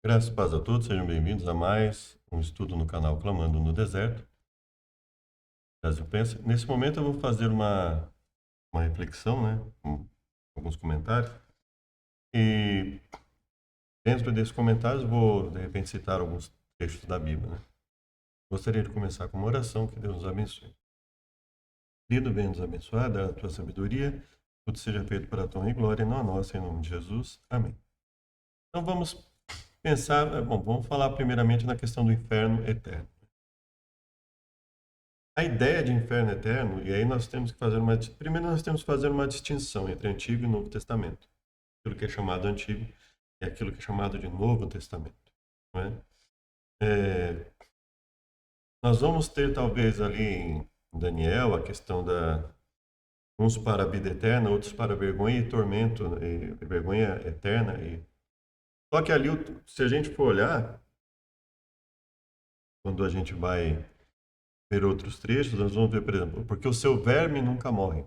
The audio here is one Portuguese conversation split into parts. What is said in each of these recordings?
Graças e paz a todos, sejam bem-vindos a mais um estudo no canal Clamando no Deserto. Brasil Pensa. Nesse momento eu vou fazer uma reflexão, né, com alguns comentários. E dentro desses comentários vou, de repente, citar alguns trechos da Bíblia, né? Gostaria de começar com uma oração, que Deus nos abençoe. Querido, vem nos abençoar, dar a tua sabedoria, tudo seja feito para a tua honra e glória, não a nossa, em nome de Jesus. Amém. Então vamos pensar, vamos falar primeiramente na questão do inferno eterno. A ideia de inferno eterno, e aí nós temos que fazer primeiro nós temos que fazer uma distinção entre Antigo e Novo Testamento. Aquilo que é chamado Antigo e aquilo que é chamado de Novo Testamento. Não é? Nós vamos ter talvez ali em Daniel a questão da uns para a vida eterna, outros para vergonha e tormento, e vergonha eterna. Só que ali, se a gente for olhar, quando a gente vai ver outros trechos, nós vamos ver, por exemplo, porque o seu verme nunca morre,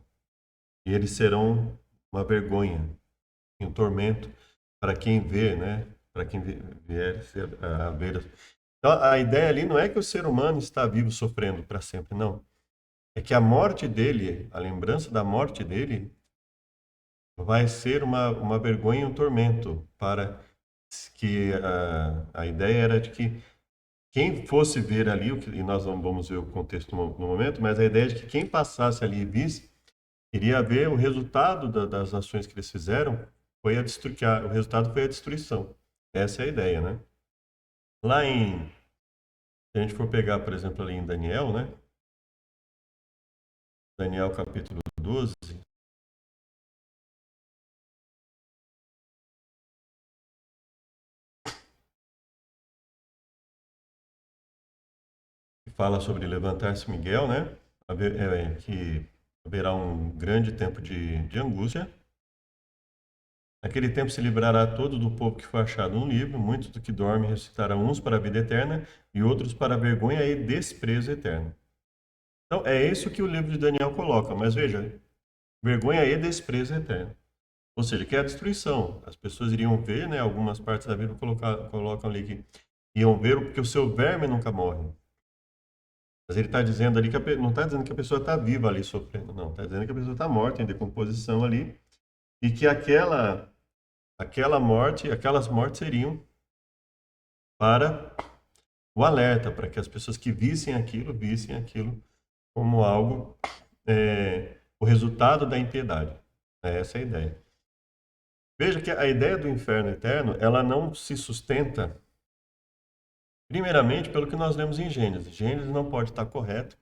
e eles serão uma vergonha e um tormento para quem vê, né? Para quem vier a ver. Então, a ideia ali não é que o ser humano está vivo sofrendo para sempre, não. É que a morte dele, a lembrança da morte dele, vai ser uma vergonha e um tormento para que a ideia era de que quem fosse ver ali, e nós não vamos ver o contexto no momento, mas a ideia de que quem passasse ali e visse, iria ver o resultado das ações que eles fizeram, o resultado foi a destruição. Essa é a ideia, né? Lá se a gente for pegar, por exemplo, ali em Daniel, né? Daniel capítulo 12, que fala sobre levantar-se Miguel, né? Que haverá um grande tempo de angústia. Naquele tempo se livrará todo do povo que foi achado no livro, muitos do que dormem ressuscitarão uns para a vida eterna e outros para a vergonha e desprezo eterno. Então, é isso que o livro de Daniel coloca, mas veja, vergonha e desprezo eterno. Ou seja, que é a destruição. As pessoas iriam ver, né, algumas partes da Bíblia colocam ali que iam ver porque o seu verme nunca morre. Mas ele está dizendo ali que não está dizendo que a pessoa está viva ali sofrendo, não. Está dizendo que a pessoa está morta, em decomposição ali, e que aquelas mortes seriam para o alerta, para que as pessoas que vissem aquilo como algo, o resultado da impiedade. Essa é a ideia. Veja que a ideia do inferno eterno, ela não se sustenta, primeiramente, pelo que nós lemos em Gênesis. Gênesis não pode estar correto,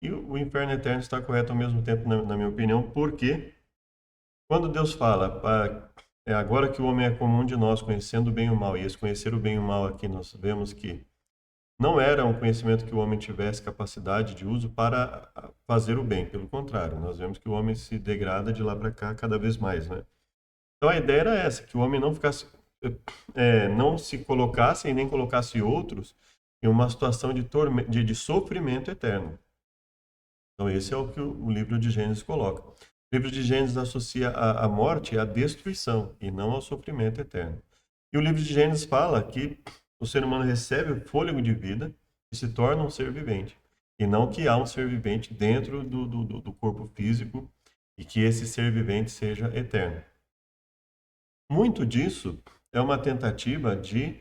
e o inferno eterno está correto ao mesmo tempo, na minha opinião, porque quando Deus fala, agora que o homem é comum de nós, conhecendo o bem e o mal, e esse conhecer o bem e o mal aqui, nós vemos que não era um conhecimento que o homem tivesse capacidade de uso para fazer o bem, pelo contrário, nós vemos que o homem se degrada de lá para cá cada vez mais, né? Então a ideia era essa, que o homem não ficasse, não se colocasse e nem colocasse outros em uma situação de sofrimento eterno. Então esse é o que o livro de Gênesis coloca. O livro de Gênesis associa a morte à destruição e não ao sofrimento eterno. E o livro de Gênesis fala que o ser humano recebe o fôlego de vida e se torna um ser vivente. E não que há um ser vivente dentro do corpo físico e que esse ser vivente seja eterno. Muito disso é uma tentativa de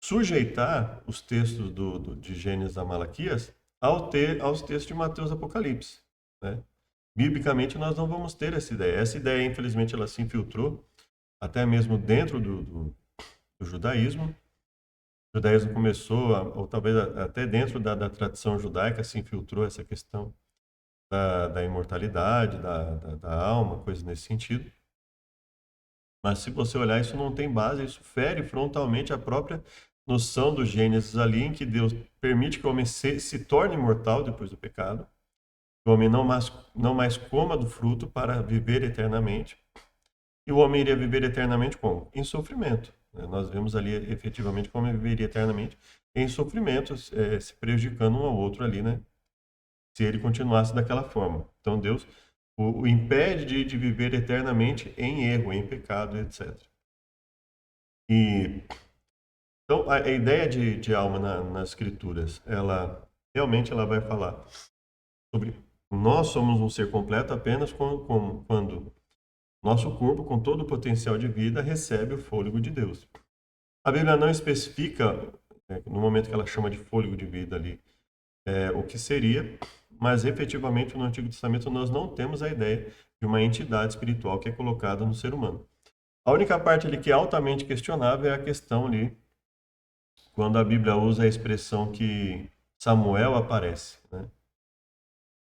sujeitar os textos de Gênesis a Malaquias aos textos de Mateus e Apocalipse, né? Biblicamente, nós não vamos ter essa ideia. Essa ideia, infelizmente, ela se infiltrou até mesmo dentro do judaísmo. O judaísmo começou, ou talvez até dentro da tradição judaica, se infiltrou essa questão da imortalidade, da alma, coisas nesse sentido. Mas se você olhar, isso não tem base, isso fere frontalmente a própria noção do Gênesis ali, em que Deus permite que o homem se torne mortal depois do pecado, que o homem não mais coma do fruto para viver eternamente. E o homem iria viver eternamente como? Em sofrimento, né? Nós vemos ali efetivamente como ele viveria eternamente em sofrimentos, se prejudicando um ao outro ali, né? Se ele continuasse daquela forma. Então Deus o impede de viver eternamente em erro, em pecado, etc. E Então, a ideia de alma nas escrituras, ela realmente ela vai falar sobre nós somos um ser completo apenas quando nosso corpo, com todo o potencial de vida, recebe o fôlego de Deus. A Bíblia não especifica, no momento que ela chama de fôlego de vida ali, o que seria, mas efetivamente no Antigo Testamento nós não temos a ideia de uma entidade espiritual que é colocada no ser humano. A única parte ali que é altamente questionável é a questão ali, quando a Bíblia usa a expressão que Samuel aparece, né?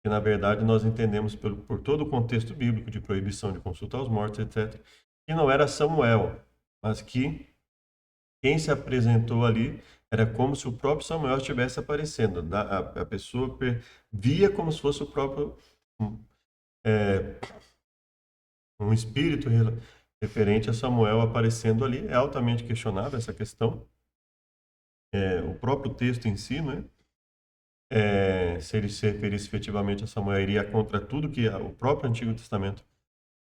Que na verdade nós entendemos por todo o contexto bíblico de proibição de consulta aos mortos, etc., que não era Samuel, mas que quem se apresentou ali era como se o próprio Samuel estivesse aparecendo. A pessoa via como se fosse o próprio é, um espírito referente a Samuel aparecendo ali. É altamente questionável essa questão. O próprio texto em si, né? Se ele se referisse efetivamente a Samuel, iria contra tudo que o próprio Antigo Testamento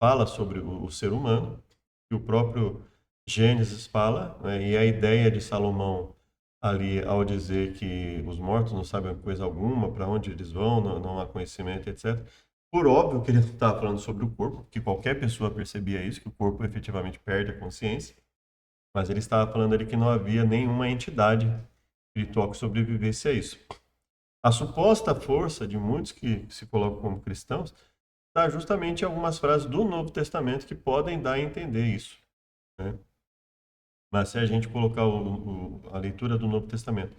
fala sobre o ser humano, que o próprio Gênesis fala, né? E a ideia de Salomão ali ao dizer que os mortos não sabem coisa alguma, para onde eles vão, não há conhecimento, etc. Por óbvio que ele estava falando sobre o corpo, que qualquer pessoa percebia isso, que o corpo efetivamente perde a consciência, mas ele estava falando ali que não havia nenhuma entidade espiritual que sobrevivesse a isso. A suposta força de muitos que se colocam como cristãos está justamente em algumas frases do Novo Testamento que podem dar a entender isso, né? Mas se a gente colocar a leitura do Novo Testamento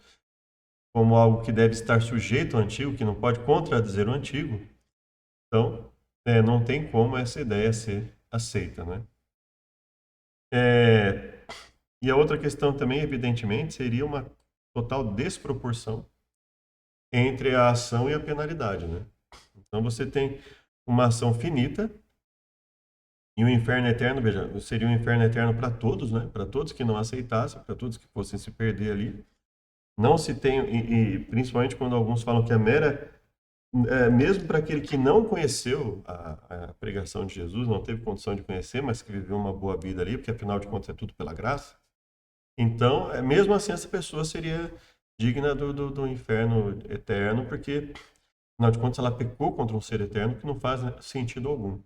como algo que deve estar sujeito ao Antigo, que não pode contradizer o Antigo, então não tem como essa ideia ser aceita, né? E a outra questão também, evidentemente, seria uma total desproporção entre a ação e a penalidade, né? Então você tem uma ação finita e o inferno eterno, veja, seria um inferno eterno para todos, né? Para todos que não aceitassem, para todos que fossem se perder ali. Não se tem, e principalmente quando alguns falam que a mera, mesmo para aquele que não conheceu a pregação de Jesus, não teve condição de conhecer, mas que viveu uma boa vida ali, porque afinal de contas é tudo pela graça. Então, mesmo assim, essa pessoa seria digna do inferno eterno, porque afinal de contas ela pecou contra um ser eterno que não faz sentido algum.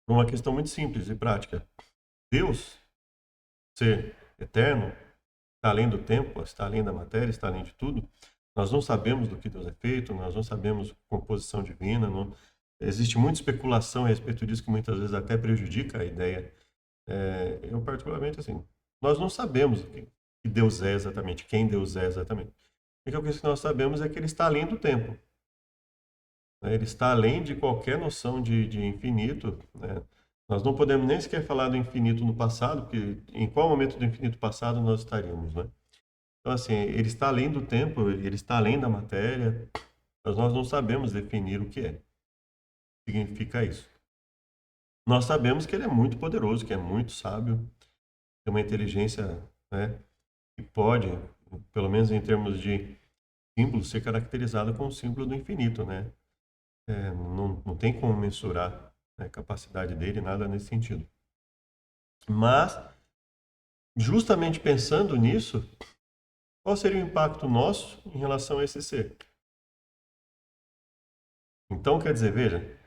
Por uma questão muito simples e prática. Deus, ser eterno, está além do tempo, está além da matéria, está além de tudo. Nós não sabemos do que Deus é feito, nós não sabemos composição divina, não... Existe muita especulação a respeito disso que muitas vezes até prejudica a ideia. Eu particularmente, assim, nós não sabemos o que Deus é exatamente, quem Deus é exatamente. A única coisa que nós sabemos é que Ele está além do tempo, né? Ele está além de qualquer noção de infinito, né? Nós não podemos nem sequer falar do infinito no passado, porque em qual momento do infinito passado nós estaríamos, né? Então, assim, ele está além do tempo, ele está além da matéria, mas nós não sabemos definir o que é. Significa isso. Nós sabemos que ele é muito poderoso, que é muito sábio, tem uma inteligência, né, que pode, pelo menos em termos de símbolo, ser caracterizada como o símbolo do infinito, né? Não tem como mensurar, né, a capacidade dele, nada nesse sentido. Mas, justamente pensando nisso, qual seria o impacto nosso em relação a esse ser? Então, quer dizer, veja,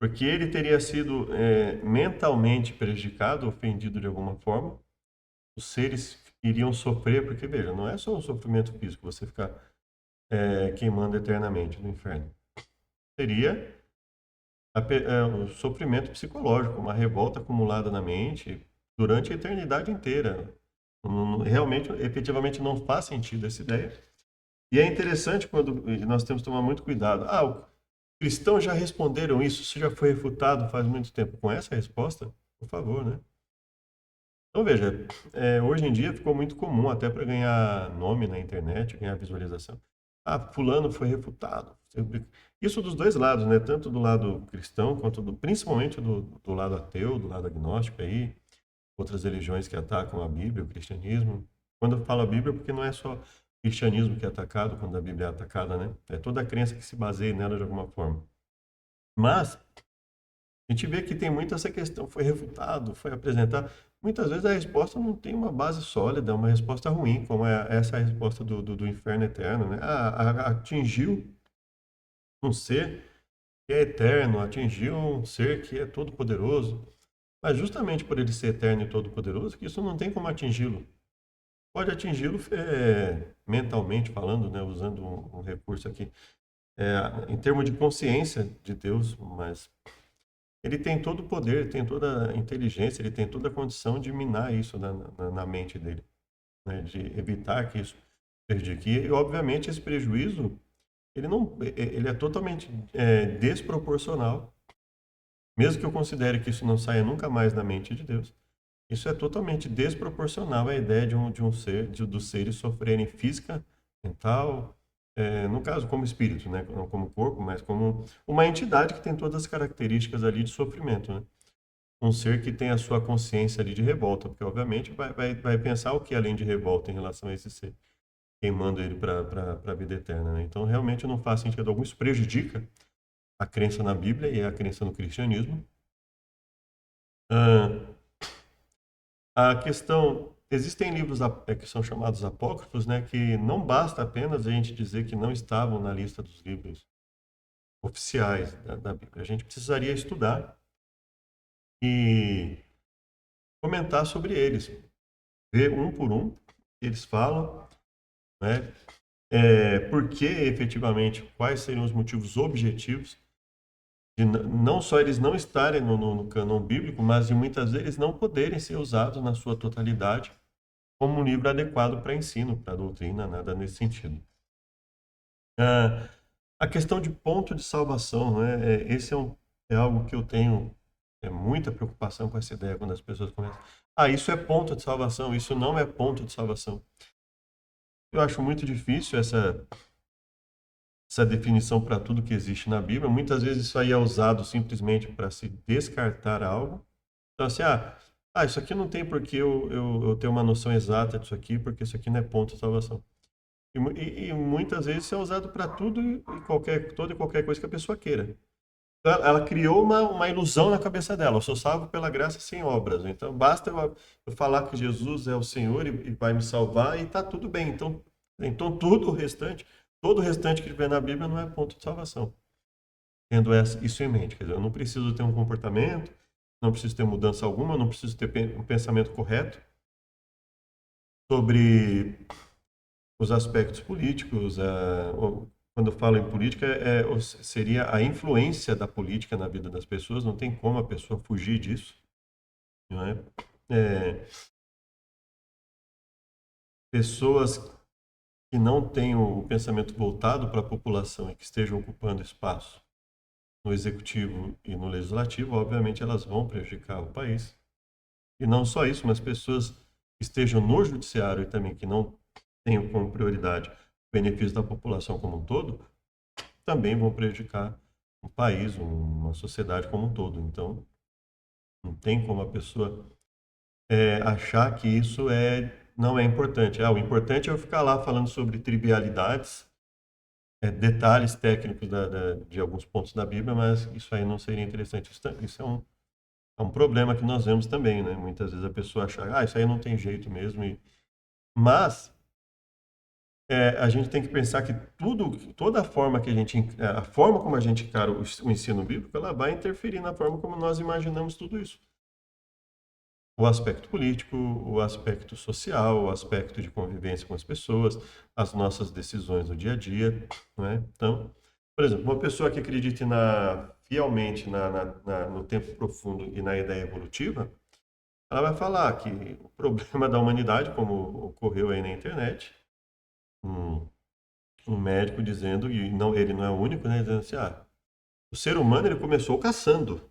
porque ele teria sido mentalmente prejudicado, ofendido de alguma forma, os seres iriam sofrer, porque, veja, não é só um sofrimento físico, você ficar queimando eternamente no inferno. Seria o sofrimento psicológico, uma revolta acumulada na mente durante a eternidade inteira. Realmente, efetivamente, não faz sentido essa ideia. E é interessante quando nós temos que tomar muito cuidado. Os cristãos já responderam isso, isso já foi refutado faz muito tempo. Com essa resposta, por favor, né? Então, veja, hoje em dia ficou muito comum, até para ganhar nome na internet, ganhar visualização. Fulano foi refutado. Isso dos dois lados, né? Tanto do lado cristão, quanto principalmente do lado ateu, do lado agnóstico aí, outras religiões que atacam a Bíblia, o cristianismo. Quando eu falo a Bíblia, porque não é só o cristianismo que é atacado quando a Bíblia é atacada, né? É toda a crença que se baseia nela de alguma forma. Mas a gente vê que tem muito essa questão, foi refutado, foi apresentado. muitas vezes a resposta não tem uma base sólida, é uma resposta ruim, como é essa resposta do inferno eterno, né? Atingiu um ser que é eterno, atingiu um ser que é todo-poderoso, mas justamente por ele ser eterno e todo-poderoso, que isso não tem como atingi-lo. Pode atingi-lo mentalmente falando, né, usando um recurso aqui, em termos de consciência de Deus, mas ele tem todo o poder, ele tem toda a inteligência, ele tem toda a condição de minar isso na mente dele, né, de evitar que isso prejudique. E, obviamente, esse prejuízo, ele não, ele é totalmente desproporcional, mesmo que eu considere que isso não saia nunca mais da mente de Deus. Isso é totalmente desproporcional à ideia de um ser, dos seres sofrerem física, mental, no caso como espírito, né? Não como corpo, mas como uma entidade que tem todas as características ali de sofrimento, né? Um ser que tem a sua consciência ali de revolta, porque obviamente vai pensar o que além de revolta em relação a esse ser, queimando ele para a vida eterna, né? Então realmente não faz sentido algum, isso prejudica a crença na Bíblia e a crença no cristianismo. Ah, A questão, existem livros que são chamados apócrifos, né, que não basta apenas a gente dizer que não estavam na lista dos livros oficiais da Bíblia. A gente precisaria estudar e comentar sobre eles, ver um por um o que eles falam, né, por que efetivamente, quais seriam os motivos objetivos de não só eles não estarem no cânon bíblico, mas de muitas vezes não poderem ser usados na sua totalidade como um livro adequado para ensino, para doutrina, nada nesse sentido. Ah, a questão de ponto de salvação, né? Esse é algo que eu tenho muita preocupação com essa ideia quando as pessoas começam. Isso é ponto de salvação, isso não é ponto de salvação. Eu acho muito difícil essa definição para tudo que existe na Bíblia. Muitas vezes isso aí é usado simplesmente para se descartar algo. Então, assim, isso aqui não tem por que eu ter uma noção exata disso aqui, porque isso aqui não é ponto de salvação. E muitas vezes isso é usado para tudo e toda e qualquer coisa que a pessoa queira. Então, ela criou uma ilusão na cabeça dela. Eu sou salvo pela graça sem obras. Então, basta eu falar que Jesus é o Senhor e vai me salvar e está tudo bem. Então, todo o restante que tiver na Bíblia não é ponto de salvação. Tendo isso em mente. Quer dizer, eu não preciso ter um comportamento, não preciso ter mudança alguma, não preciso ter um pensamento correto sobre os aspectos políticos. Quando eu falo em política, seria a influência da política na vida das pessoas. Não tem como a pessoa fugir disso, não é? Pessoas que não têm o pensamento voltado para a população e que estejam ocupando espaço no executivo e no legislativo, obviamente elas vão prejudicar o país. E não só isso, mas pessoas que estejam no judiciário e também que não tenham como prioridade o benefício da população como um todo, também vão prejudicar um país, uma sociedade como um todo. Então, não tem como a pessoa achar que isso não é importante. O importante é eu ficar lá falando sobre trivialidades, detalhes técnicos de alguns pontos da Bíblia, mas isso aí não seria interessante. Isso é um problema que nós vemos também, né? Muitas vezes a pessoa acha, isso aí não tem jeito mesmo. Mas a gente tem que pensar que toda a forma a forma como a gente encara o ensino bíblico, ela vai interferir na forma como nós imaginamos tudo isso. O aspecto político, o aspecto social, o aspecto de convivência com as pessoas, as nossas decisões no dia a dia, né? Então, por exemplo, uma pessoa que acredite fielmente no tempo profundo e na ideia evolutiva, ela vai falar que o problema da humanidade, como ocorreu aí na internet, um médico dizendo, e não, ele não é o único, né, dizendo assim, o ser humano ele começou caçando.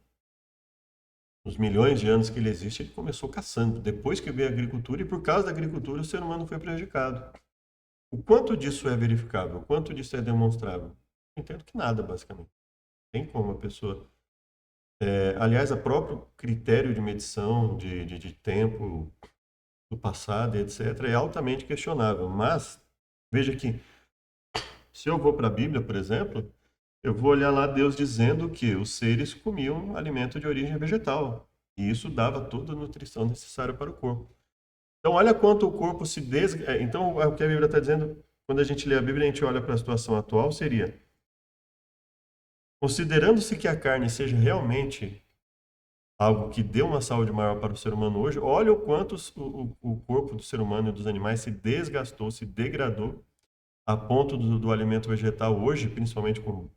Nos milhões de anos que ele existe, ele começou caçando. Depois que veio a agricultura, e por causa da agricultura, o ser humano foi prejudicado. O quanto disso é verificável? O quanto disso é demonstrável? Entendo que nada, basicamente. Tem como a pessoa... aliás, o próprio critério de medição de tempo do passado, etc., é altamente questionável. Mas, veja que, se eu vou para a Bíblia, por exemplo, eu vou olhar lá Deus dizendo que os seres comiam alimento de origem vegetal. E isso dava toda a nutrição necessária para o corpo. Então, olha quanto o corpo se Então, o que a Bíblia está dizendo, quando a gente lê a Bíblia, a gente olha para a situação atual, seria, considerando-se que a carne seja realmente algo que dê uma saúde maior para o ser humano hoje, olha o quanto o corpo do ser humano e dos animais se desgastou, se degradou, a ponto do alimento vegetal hoje, principalmente com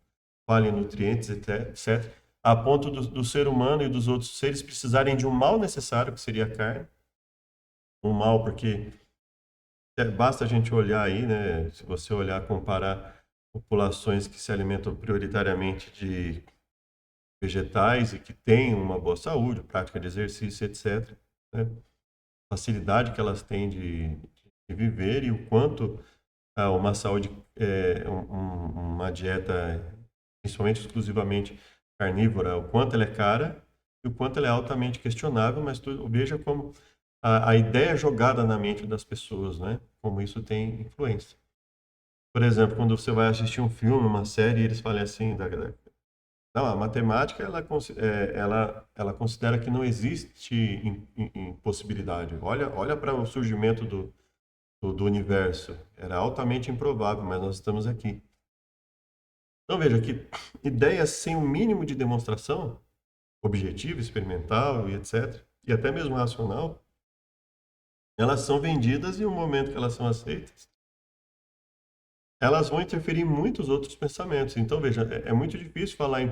falha em nutrientes, etc., a ponto do ser humano e dos outros seres precisarem de um mal necessário, que seria a carne. Um mal, porque basta a gente olhar aí, né? Se você olhar, comparar populações que se alimentam prioritariamente de vegetais e que têm uma boa saúde, prática de exercício, etc., né? Facilidade que elas têm de viver e o quanto uma saúde, uma dieta, principalmente exclusivamente carnívora, o quanto ela é cara e o quanto ela é altamente questionável, mas veja como a ideia jogada na mente das pessoas, né? Como isso tem influência. Por exemplo, quando você vai assistir um filme, uma série, eles falam assim, não, a matemática ela considera que não existe impossibilidade. Olha para o surgimento do universo. Era altamente improvável, mas nós estamos aqui. Então veja que ideias sem o mínimo de demonstração, objetiva, experimental e etc., e até mesmo racional, elas são vendidas e no momento que elas são aceitas, elas vão interferir em muitos outros pensamentos. Então veja, é muito difícil falar em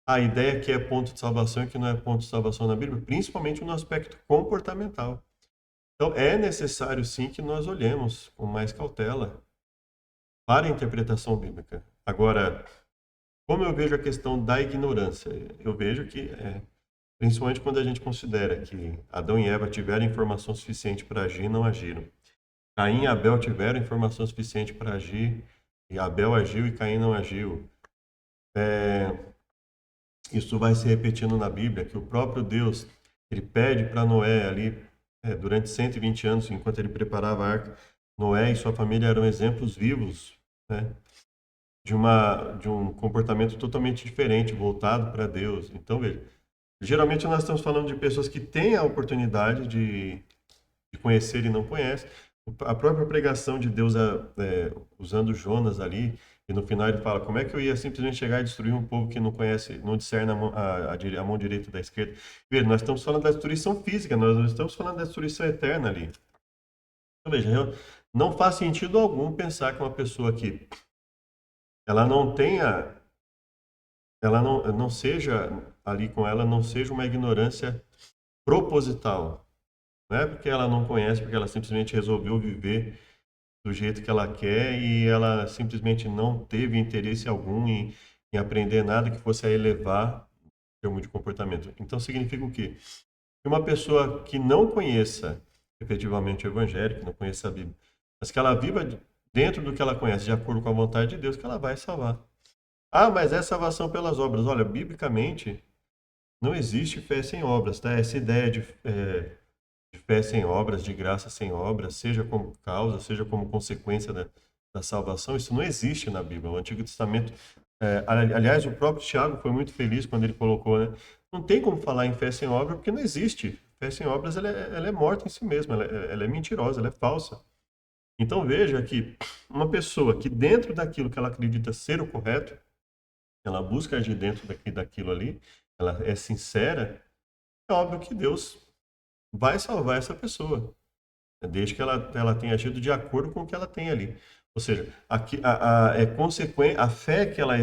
a ideia que é ponto de salvação e que não é ponto de salvação na Bíblia, principalmente no aspecto comportamental. Então é necessário sim que nós olhemos com mais cautela para a interpretação bíblica. Agora, como eu vejo a questão da ignorância? Eu vejo que, principalmente quando a gente considera que Adão e Eva tiveram informação suficiente para agir e não agiram. Caim e Abel tiveram informação suficiente para agir, e Abel agiu e Caim não agiu. Isso vai se repetindo na Bíblia, que o próprio Deus, ele pede para Noé ali, durante 120 anos, enquanto ele preparava a arca, Noé e sua família eram exemplos vivos, né, de um comportamento totalmente diferente, voltado para Deus. Então, veja, geralmente nós estamos falando de pessoas que têm a oportunidade de conhecer e não conhecem. A própria pregação de Deus usando Jonas ali, e no final ele fala, como é que eu ia simplesmente chegar e destruir um povo que não conhece, não discerne a mão direita da esquerda? Veja, nós estamos falando da destruição física, nós não estamos falando da destruição eterna ali. Então, veja, não faz sentido algum pensar que uma pessoa que ela não tenha, ela não seja, ali com ela, não seja uma ignorância proposital. Não é porque ela não conhece, porque ela simplesmente resolveu viver do jeito que ela quer e ela simplesmente não teve interesse algum em aprender nada que fosse a elevar o termo de comportamento. Então significa o quê? Que uma pessoa que não conheça efetivamente o Evangelho, que não conheça a Bíblia, mas que ela viva dentro do que ela conhece, de acordo com a vontade de Deus, que ela vai salvar. Ah, mas é salvação pelas obras. Olha, biblicamente, não existe fé sem obras, tá? Essa ideia de fé sem obras, de graça sem obras, seja como causa, seja como consequência da salvação, isso não existe na Bíblia. O Antigo Testamento, aliás, o próprio Tiago foi muito feliz quando ele colocou, né? Não tem como falar em fé sem obra porque não existe. Fé sem obras, ela é morta em si mesma, ela é mentirosa, ela é falsa. Então veja que uma pessoa que dentro daquilo que ela acredita ser o correto, ela busca agir dentro daquilo ali, ela é sincera, é óbvio que Deus vai salvar essa pessoa, né? Desde que ela tenha agido de acordo com o que ela tem ali. Ou seja, é consequente, a fé que ela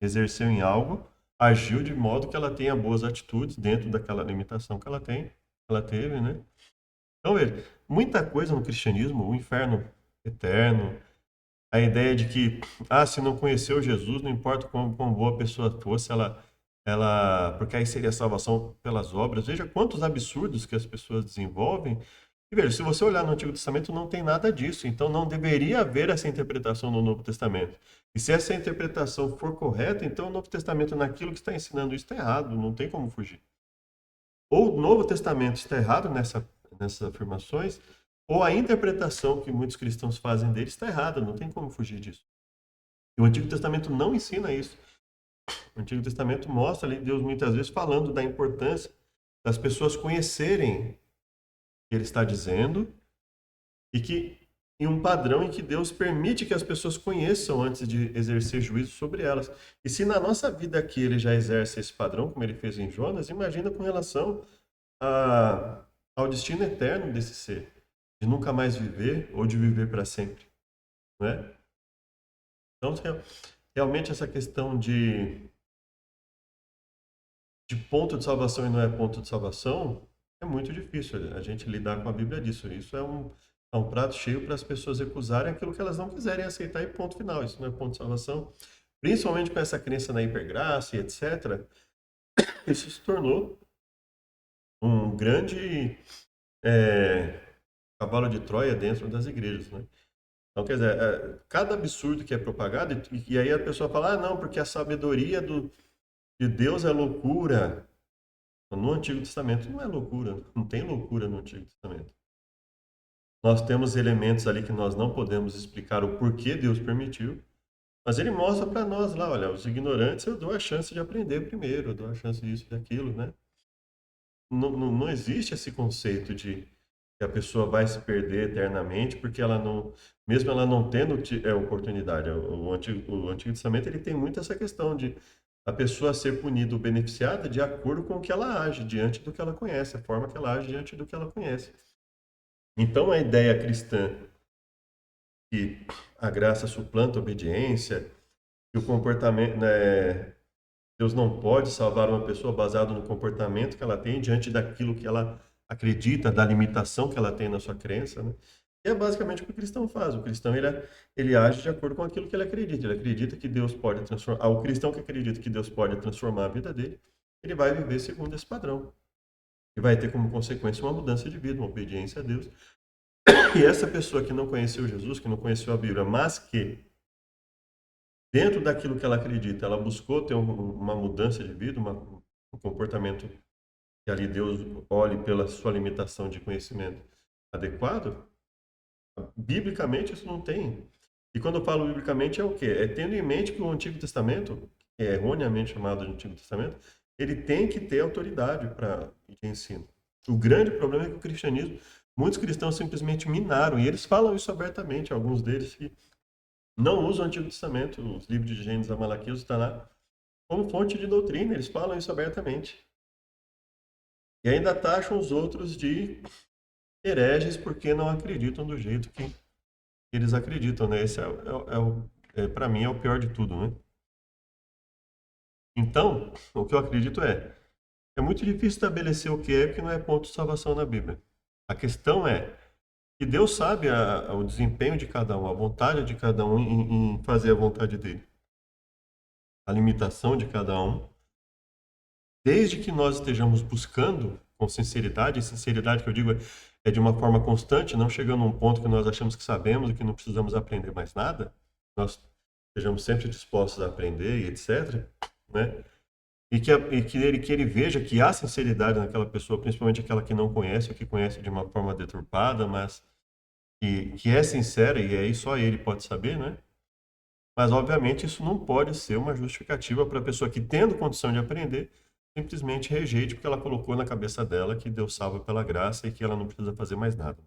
exerceu em algo, agiu de modo que ela tenha boas atitudes dentro daquela limitação que ela teve, né? Então, veja, muita coisa no cristianismo, o inferno eterno, a ideia de que, se não conheceu Jesus, não importa quão boa a pessoa fosse, porque aí seria salvação pelas obras. Veja quantos absurdos que as pessoas desenvolvem. E veja, se você olhar no Antigo Testamento, não tem nada disso. Então, não deveria haver essa interpretação no Novo Testamento. E se essa interpretação for correta, então o Novo Testamento, naquilo que está ensinando isso, está errado. Não tem como fugir. Ou o Novo Testamento está errado nessas afirmações, ou a interpretação que muitos cristãos fazem dele está errada. Não tem como fugir disso. E o Antigo Testamento não ensina isso. O Antigo Testamento mostra ali Deus muitas vezes falando da importância das pessoas conhecerem o que ele está dizendo e que em um padrão em que Deus permite que as pessoas conheçam antes de exercer juízo sobre elas. E se na nossa vida aqui ele já exerce esse padrão, como ele fez em Jonas, imagina com relação ao destino eterno desse ser, de nunca mais viver ou de viver para sempre, não é? Então, realmente essa questão de ponto de salvação e não é ponto de salvação é muito difícil a gente lidar com a Bíblia disso. Isso é um prato cheio para as pessoas recusarem aquilo que elas não quiserem aceitar e ponto final. Isso não é ponto de salvação. Principalmente com essa crença na hipergraça e etc. Isso se tornou um grande cavalo de Troia dentro das igrejas, né? Então, quer dizer, cada absurdo que é propagado, e aí a pessoa fala, ah, não, porque a sabedoria de Deus é loucura. No Antigo Testamento não é loucura, não tem loucura no Antigo Testamento. Nós temos elementos ali que nós não podemos explicar o porquê Deus permitiu, mas ele mostra para nós lá, olha, os ignorantes eu dou a chance de aprender primeiro, eu dou a chance disso e daquilo, né? Não existe esse conceito de que a pessoa vai se perder eternamente porque ela não, mesmo ela não tendo oportunidade. O Antigo Testamento ele tem muito essa questão de a pessoa ser punida ou beneficiada de acordo com o que ela age diante do que ela conhece, a forma que ela age diante do que ela conhece. Então a ideia cristã que a graça suplanta a obediência, que o comportamento, né, Deus não pode salvar uma pessoa baseado no comportamento que ela tem diante daquilo que ela acredita, da limitação que ela tem na sua crença, né? E é basicamente o que o cristão faz. O cristão ele age de acordo com aquilo que ele acredita. Ele acredita que Deus pode transformar. O cristão que acredita que Deus pode transformar a vida dele, ele vai viver segundo esse padrão. E vai ter como consequência uma mudança de vida, uma obediência a Deus. E essa pessoa que não conheceu Jesus, que não conheceu a Bíblia, mas que dentro daquilo que ela acredita, ela buscou ter uma mudança de vida, um comportamento que ali Deus olhe pela sua limitação de conhecimento adequado, biblicamente isso não tem. E quando eu falo biblicamente é o quê? É tendo em mente que o Antigo Testamento, que é erroneamente chamado de Antigo Testamento, ele tem que ter autoridade para de ensino. O grande problema é que o cristianismo, muitos cristãos simplesmente minaram, e eles falam isso abertamente, alguns deles que não usam o Antigo Testamento, os livros de Gênesis a Malaquias está lá como fonte de doutrina, eles falam isso abertamente. E ainda taxam os outros de hereges porque não acreditam do jeito que eles acreditam, né? Esse para mim, é o pior de tudo, né? Então, o que eu acredito é muito difícil estabelecer o que é, porque não é ponto de salvação na Bíblia. A questão é que Deus sabe o desempenho de cada um, a vontade de cada um em fazer a vontade dele. A limitação de cada um. Desde que nós estejamos buscando com sinceridade, e sinceridade que eu digo é de uma forma constante, não chegando a um ponto que nós achamos que sabemos e que não precisamos aprender mais nada, nós estejamos sempre dispostos a aprender e etc., né? Que ele veja que há sinceridade naquela pessoa, principalmente aquela que não conhece ou que conhece de uma forma deturpada, mas que é sincera e aí só ele pode saber, né? Mas, obviamente, isso não pode ser uma justificativa para a pessoa que, tendo condição de aprender, simplesmente rejeite, porque ela colocou na cabeça dela que Deus salva pela graça e que ela não precisa fazer mais nada.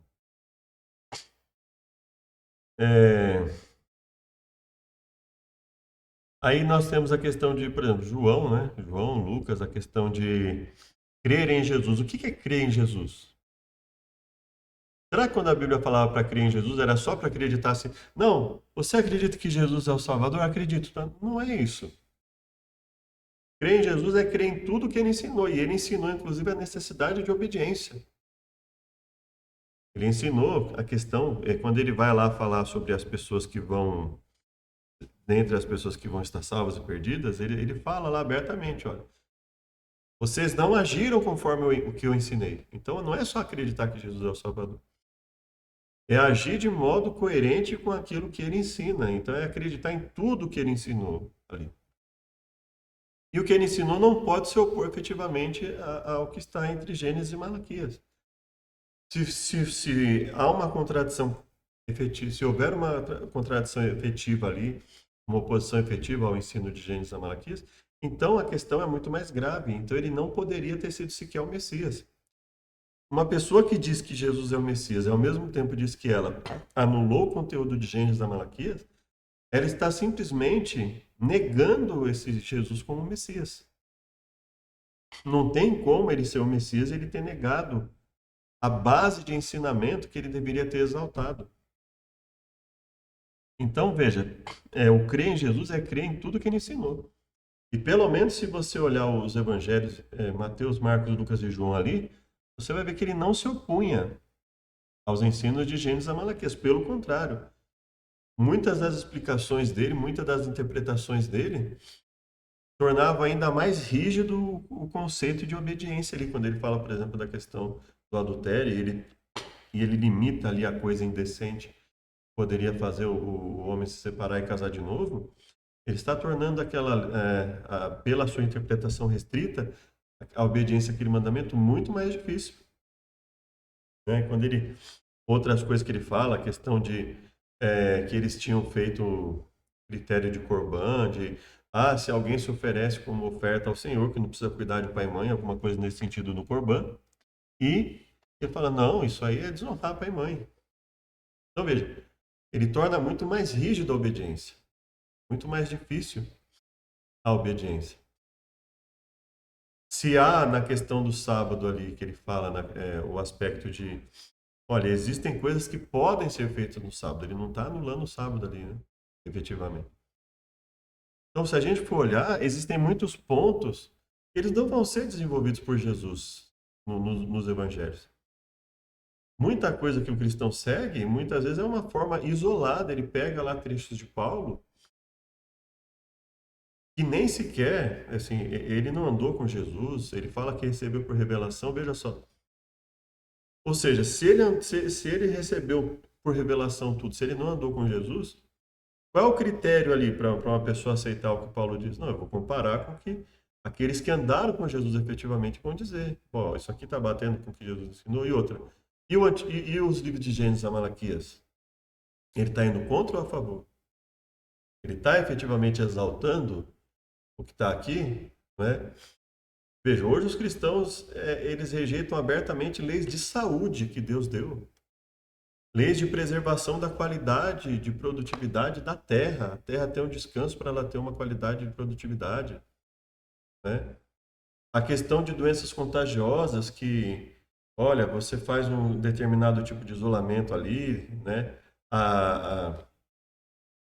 Aí nós temos a questão de, por exemplo, João, né? João, Lucas, a questão de crer em Jesus. O que é crer em Jesus? Será que quando a Bíblia falava para crer em Jesus era só para acreditar assim? Não, você acredita que Jesus é o Salvador? Acredito. Tá? Não é isso. Crer em Jesus é crer em tudo que ele ensinou. E ele ensinou, inclusive, a necessidade de obediência. Ele ensinou a questão, quando ele vai lá falar sobre as pessoas que vão, dentre as pessoas que vão estar salvas e perdidas, ele fala lá abertamente, olha, vocês não agiram conforme o que eu ensinei. Então, não é só acreditar que Jesus é o Salvador. É agir de modo coerente com aquilo que ele ensina. Então, é acreditar em tudo que ele ensinou ali. E o que ele ensinou não pode se opor efetivamente ao que está entre Gênesis e Malaquias. Se há uma contradição efetiva, se houver uma contradição efetiva ali, uma oposição efetiva ao ensino de Gênesis a Malaquias, Então a questão é muito mais grave. Então ele não poderia ter sido sequer o Messias. Uma pessoa que diz que Jesus é o Messias e ao mesmo tempo diz que ela anulou o conteúdo de Gênesis da Malaquias, ela está simplesmente negando esse Jesus como Messias. Não tem como ele ser o Messias e ele ter negado a base de ensinamento que ele deveria ter exaltado. Então, veja, o crer em Jesus é crer em tudo que ele ensinou. E pelo menos se você olhar os evangelhos, Mateus, Marcos, Lucas e João ali, você vai ver que ele não se opunha aos ensinos de Gênesis a Malaquias. Pelo contrário, muitas das explicações dele, muitas das interpretações dele, tornava ainda mais rígido o conceito de obediência ali, quando ele fala, por exemplo, da questão do adultério, e ele limita ali a coisa indecente, poderia fazer o homem se separar e casar de novo. Ele está tornando pela sua interpretação restrita, a obediência àquele mandamento muito mais difícil. Né? Outras coisas que ele fala, a questão de que eles tinham feito critério de Corban, se alguém se oferece como oferta ao Senhor, que não precisa cuidar de pai e mãe, alguma coisa nesse sentido no Corban, e ele fala, não, isso aí é desonrar pai e mãe. Então veja, ele torna muito mais rígido a obediência, muito mais difícil a obediência. Se há na questão do sábado ali, que ele fala o aspecto de, olha, existem coisas que podem ser feitas no sábado, ele não está anulando o sábado ali, né? Efetivamente. Então, se a gente for olhar, existem muitos pontos que eles não vão ser desenvolvidos por Jesus nos evangelhos. Muita coisa que o cristão segue, muitas vezes é uma forma isolada, ele pega lá trechos de Paulo que nem sequer, assim, ele não andou com Jesus, ele fala que recebeu por revelação, veja só. Ou seja, se ele recebeu por revelação tudo, se ele não andou com Jesus, qual é o critério ali para uma pessoa aceitar o que Paulo diz? Não, eu vou comparar com o que aqueles que andaram com Jesus efetivamente vão dizer. Bom, isso aqui está batendo com o que Jesus ensinou. E outra, e os livros de Gênesis a Malaquias? Ele está indo contra ou a favor? Ele está efetivamente exaltando o que está aqui? Né? Veja, hoje os cristãos, eles rejeitam abertamente leis de saúde que Deus deu. Leis de preservação da qualidade de produtividade da terra. A terra tem um descanso para ela ter uma qualidade de produtividade. Né? A questão de doenças contagiosas que, olha, você faz um determinado tipo de isolamento ali, né?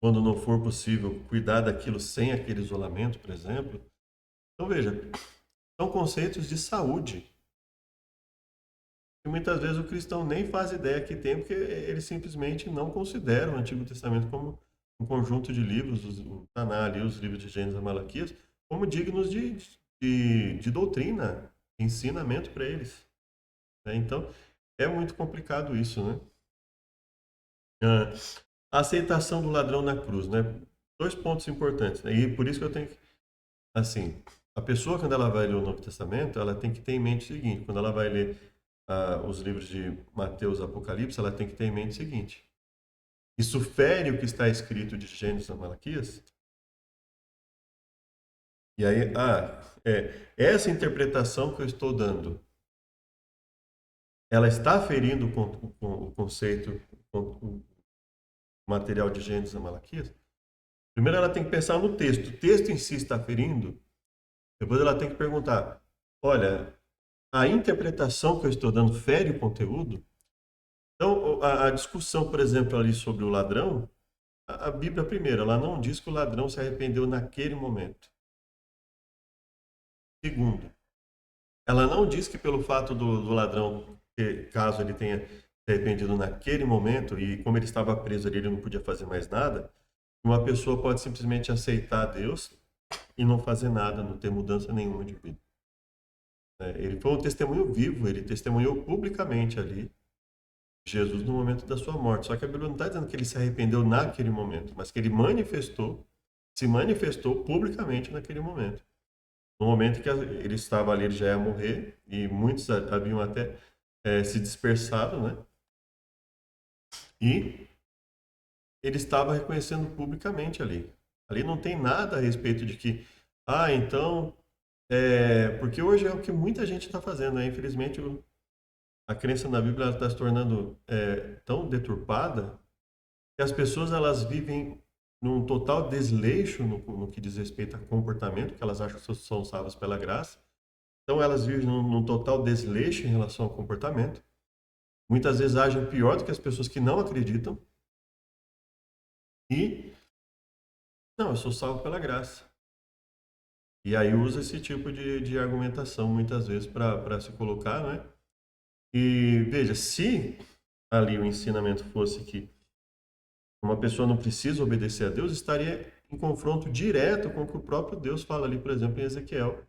Quando não for possível cuidar daquilo sem aquele isolamento, por exemplo. Então, veja, são conceitos de saúde. E muitas vezes o cristão nem faz ideia que tem, porque ele simplesmente não considera o Antigo Testamento como um conjunto de livros, o Taná ali, os livros de Gênesis e Malaquias, como dignos de doutrina, de ensinamento para eles. Né? Então, é muito complicado isso, né? Ah, a aceitação do ladrão na cruz, né? Dois pontos importantes, né? E por isso que eu tenho que, assim, a pessoa quando ela vai ler o Novo Testamento, ela tem que ter em mente o seguinte, quando ela vai ler os livros de Mateus e Apocalipse, ela tem que ter em mente o seguinte, isso fere o que está escrito de Gênesis a Malaquias? E aí, essa interpretação que eu estou dando, ela está ferindo o conceito, o material de Gênesis a Malaquias? Primeiro ela tem que pensar no texto. O texto em si está ferindo? Depois ela tem que perguntar, olha, a interpretação que eu estou dando fere o conteúdo? Então, a discussão, por exemplo, ali sobre o ladrão, a Bíblia, primeiro, ela não diz que o ladrão se arrependeu naquele momento. Segundo, ela não diz que pelo fato do ladrão, caso ele tenha se arrependido naquele momento e como ele estava preso ali, ele não podia fazer mais nada, uma pessoa pode simplesmente aceitar Deus e não fazer nada, não ter mudança nenhuma de vida. Ele foi um testemunho vivo, ele testemunhou publicamente ali Jesus no momento da sua morte. Só que a Bíblia não está dizendo que ele se arrependeu naquele momento, mas que ele se manifestou publicamente naquele momento. No momento que ele estava ali, ele já ia morrer, e muitos haviam até se dispersado, né? E ele estava reconhecendo publicamente ali. Ali não tem nada a respeito de que Então, porque hoje é o que muita gente está fazendo, né? Infelizmente, a crença na Bíblia está se tornando tão deturpada que as pessoas elas vivem num total desleixo no que diz respeito a comportamento, que elas acham que são salvas pela graça. Então, elas vivem num total desleixo em relação ao comportamento. Muitas vezes agem pior do que as pessoas que não acreditam. E, não, eu sou salvo pela graça. E aí usa esse tipo de argumentação muitas vezes para se colocar, né? E veja, se ali o ensinamento fosse que uma pessoa não precisa obedecer a Deus, estaria em confronto direto com o que o próprio Deus fala ali, por exemplo, em Ezequiel.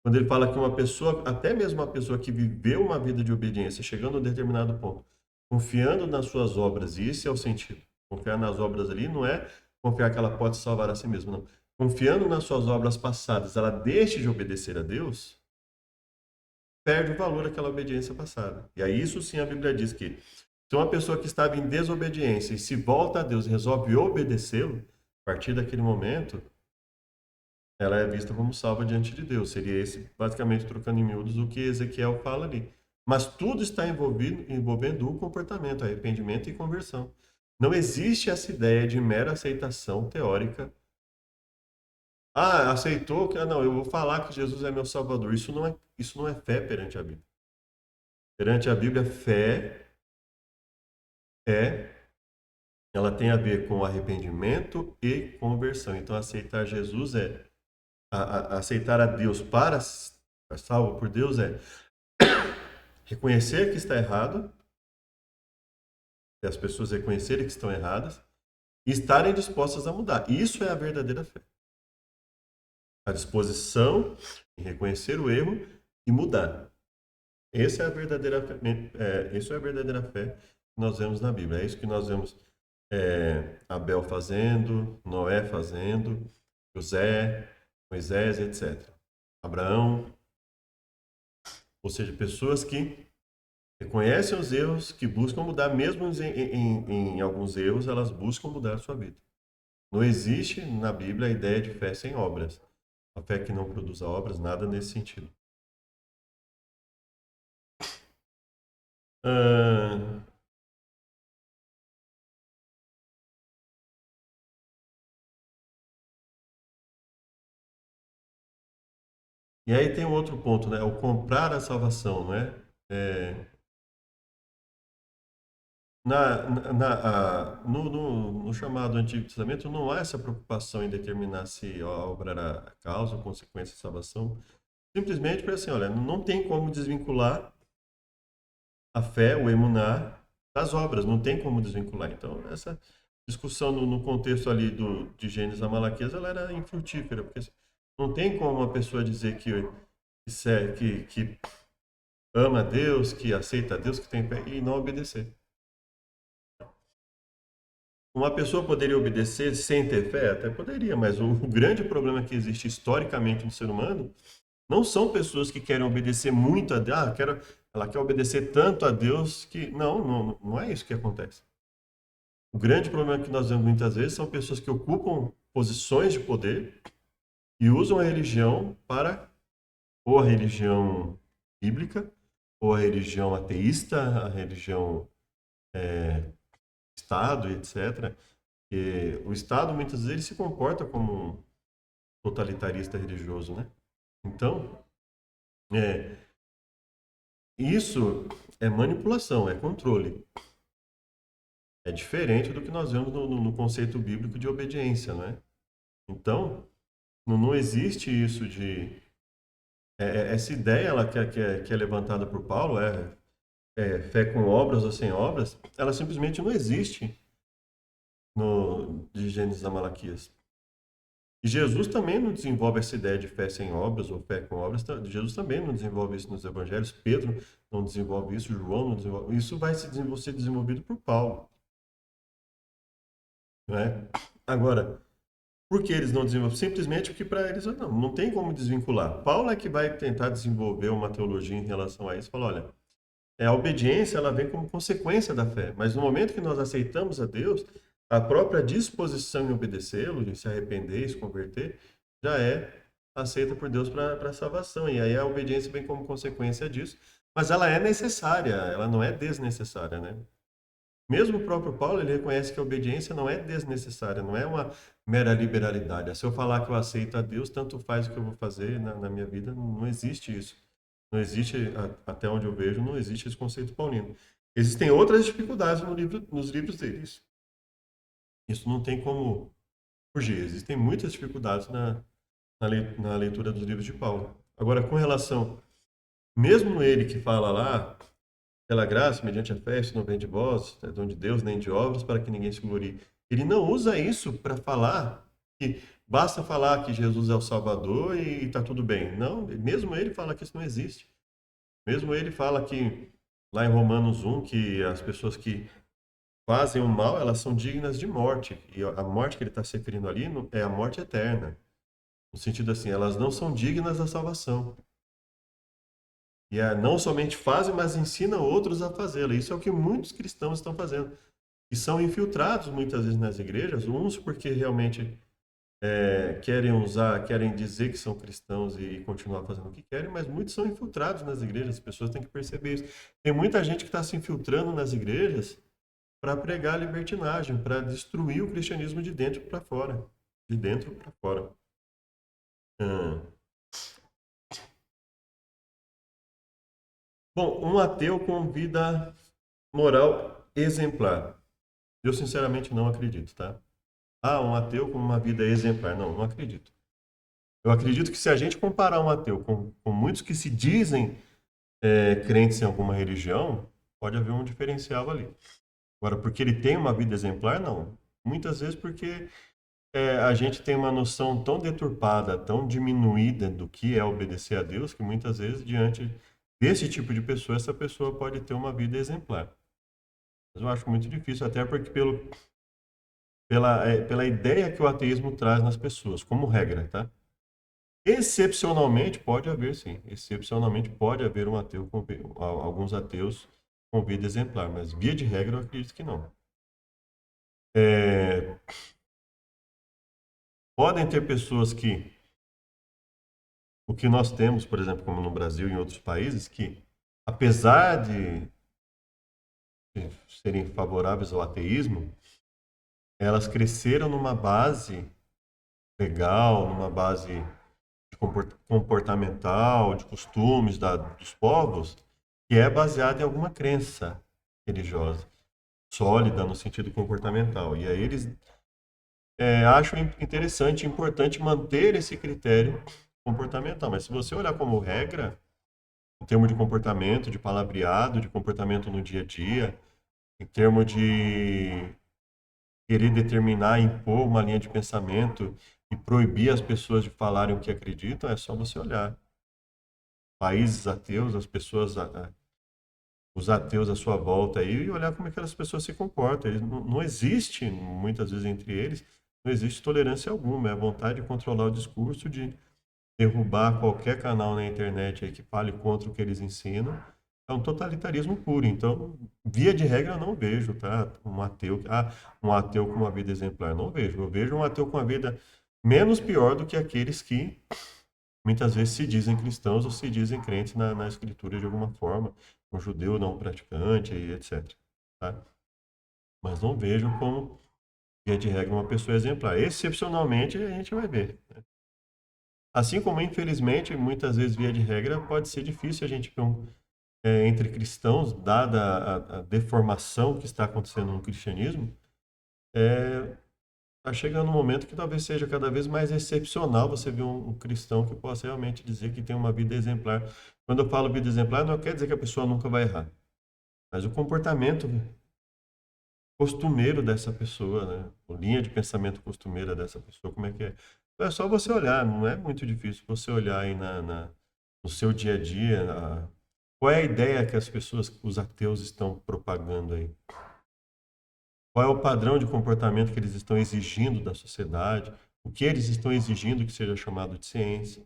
Quando ele fala que uma pessoa, até mesmo uma pessoa que viveu uma vida de obediência, chegando a um determinado ponto, confiando nas suas obras, e esse é o sentido. Confiar nas obras ali não é confiar que ela pode salvar a si mesma, não. Confiando nas suas obras passadas, ela deixe de obedecer a Deus, perde o valor daquela obediência passada. E aí isso sim a Bíblia diz que se uma pessoa que estava em desobediência e se volta a Deus e resolve obedecê-lo, a partir daquele momento, ela é vista como salva diante de Deus. Seria esse, basicamente, trocando em miúdos, o que Ezequiel fala ali. Mas tudo está envolvendo o comportamento, arrependimento e conversão. Não existe essa ideia de mera aceitação teórica. Aceitou que não, eu vou falar que Jesus é meu Salvador. Isso não é fé perante a Bíblia. Perante a Bíblia, fé é ela tem a ver com arrependimento e conversão. Então, aceitar Jesus aceitar a Deus para ser salvo por Deus é reconhecer que está errado, que as pessoas reconhecerem que estão erradas e estarem dispostas a mudar. Isso é a verdadeira fé. A disposição em reconhecer o erro e mudar. Essa é a verdadeira fé, isso é a verdadeira fé que nós vemos na Bíblia. É isso que nós vemos Abel fazendo, Noé fazendo, José, Moisés, etc. Abraão, ou seja, pessoas que reconhecem os erros, que buscam mudar, mesmo em alguns erros, elas buscam mudar a sua vida. Não existe na Bíblia a ideia de fé sem obras. A fé que não produz obras, nada nesse sentido. Ah, e aí tem um outro ponto, né? O comprar a salvação, né? É, no chamado Antigo Testamento não há essa preocupação em determinar se a obra era a causa ou consequência da salvação. Simplesmente para assim, olha, não tem como desvincular a fé, o emuná, das obras, não tem como desvincular. Então, essa discussão no contexto ali de Gênesis a Malaquias, ela era infrutífera, porque assim, não tem como uma pessoa dizer que ama a Deus, que aceita a Deus, que tem fé, e não obedecer. Uma pessoa poderia obedecer sem ter fé? Até poderia, mas o grande problema que existe historicamente no ser humano não são pessoas que querem obedecer muito a Deus. Ela quer obedecer tanto a Deus que. Não é isso que acontece. O grande problema que nós vemos muitas vezes são pessoas que ocupam posições de poder e usam a religião para, ou a religião bíblica, ou a religião ateísta, a religião Estado, etc. E o Estado muitas vezes ele se comporta como um totalitarista religioso, né? Então, é, isso é manipulação, é controle. É diferente do que nós vemos no conceito bíblico de obediência, né? Então, não existe isso de... essa ideia ela, que é levantada por Paulo, fé com obras ou sem obras, ela simplesmente não existe de Gênesis a Malaquias. E Jesus também não desenvolve essa ideia de fé sem obras ou fé com obras. Jesus também não desenvolve isso nos evangelhos. Pedro não desenvolve isso. João não desenvolve. Isso vai ser desenvolvido por Paulo. Né? Agora, por que eles não desenvolvem? Simplesmente porque para eles não tem como desvincular. Paulo é que vai tentar desenvolver uma teologia em relação a isso. Fala, olha, a obediência ela vem como consequência da fé. Mas no momento que nós aceitamos a Deus, a própria disposição em obedecê-lo, em se arrepender, se converter, já é aceita por Deus para a salvação. E aí a obediência vem como consequência disso, mas ela é necessária, ela não é desnecessária, né? Mesmo o próprio Paulo, ele reconhece que a obediência não é desnecessária, não é uma mera liberalidade. É se eu falar que eu aceito a Deus, tanto faz o que eu vou fazer na minha vida, não existe isso. Não existe, até onde eu vejo, não existe esse conceito paulino. Existem outras dificuldades nos livros deles. Isso não tem como fugir. Existem muitas dificuldades na leitura dos livros de Paulo. Agora, com relação, mesmo ele que fala lá, pela graça, mediante a fé, isso não vem de vós, é dom de Deus, nem de obras, para que ninguém se glorie. Ele não usa isso para falar que basta falar que Jesus é o Salvador e está tudo bem. Não, mesmo ele fala que isso não existe. Mesmo ele fala que, lá em Romanos 1, que as pessoas que fazem o mal, elas são dignas de morte. E a morte que ele está se referindo ali é a morte eterna. No sentido assim, elas não são dignas da salvação. E não somente fazem, mas ensinam outros a fazê-la. Isso é o que muitos cristãos estão fazendo. E são infiltrados muitas vezes nas igrejas, uns porque realmente querem usar, querem dizer que são cristãos e continuar fazendo o que querem, mas muitos são infiltrados nas igrejas, as pessoas têm que perceber isso. Tem muita gente que está se infiltrando nas igrejas para pregar libertinagem, para destruir o cristianismo de dentro para fora. De dentro para fora. Hum. Bom, um ateu com vida moral exemplar. Eu sinceramente não acredito, tá? Ah, um ateu com uma vida exemplar. Não, não acredito. Eu acredito que se a gente comparar um ateu com muitos que se dizem crentes em alguma religião, pode haver um diferencial ali. Agora, porque ele tem uma vida exemplar, não. Muitas vezes porque a gente tem uma noção tão deturpada, tão diminuída do que é obedecer a Deus, que muitas vezes, diante desse tipo de pessoa, essa pessoa pode ter uma vida exemplar. Mas eu acho muito difícil, até porque pela ideia que o ateísmo traz nas pessoas, como regra, tá? Excepcionalmente pode haver, sim. Excepcionalmente pode haver um ateu alguns ateus com vida exemplar, mas via de regra eu acredito que não. É, podem ter pessoas que o que nós temos, por exemplo, como no Brasil e em outros países, que apesar de serem favoráveis ao ateísmo, elas cresceram numa base legal, numa base de comportamental, de costumes dos povos, que é baseada em alguma crença religiosa, sólida no sentido comportamental. E aí eles acham interessante e importante manter esse critério comportamental. Mas se você olhar como regra, em termos de comportamento, de palavreado, de comportamento no dia a dia, em termos de querer determinar, impor uma linha de pensamento e proibir as pessoas de falarem o que acreditam, é só você olhar. Países ateus, as pessoas, os ateus à sua volta aí, e olhar como é que aquelas pessoas se comportam. Eles, não existe, muitas vezes entre eles, não existe tolerância alguma, é a vontade de controlar o discurso, de derrubar qualquer canal na internet aí que fale contra o que eles ensinam. É um totalitarismo puro. Então, via de regra, eu não vejo, tá? Um ateu com uma vida exemplar. Não vejo. Eu vejo um ateu com uma vida menos pior do que aqueles que muitas vezes se dizem cristãos ou se dizem crentes na escritura de alguma forma, um judeu não praticante, e etc. Tá? Mas não vejo como, via de regra, uma pessoa exemplar. Excepcionalmente, a gente vai ver. Assim como, infelizmente, muitas vezes, via de regra, pode ser difícil a gente ver entre cristãos, dada a deformação que está acontecendo no cristianismo, está chegando um momento que talvez seja cada vez mais excepcional você ver um cristão que possa realmente dizer que tem uma vida exemplar. Quando eu falo vida exemplar, não quer dizer que a pessoa nunca vai errar, mas o comportamento costumeiro dessa pessoa, né? A linha de pensamento costumeira dessa pessoa, como é que é? Então, é só você olhar, não é muito difícil você olhar aí no seu dia a dia, qual é a ideia que as pessoas, os ateus estão propagando aí? Qual é o padrão de comportamento que eles estão exigindo da sociedade? O que eles estão exigindo que seja chamado de ciência?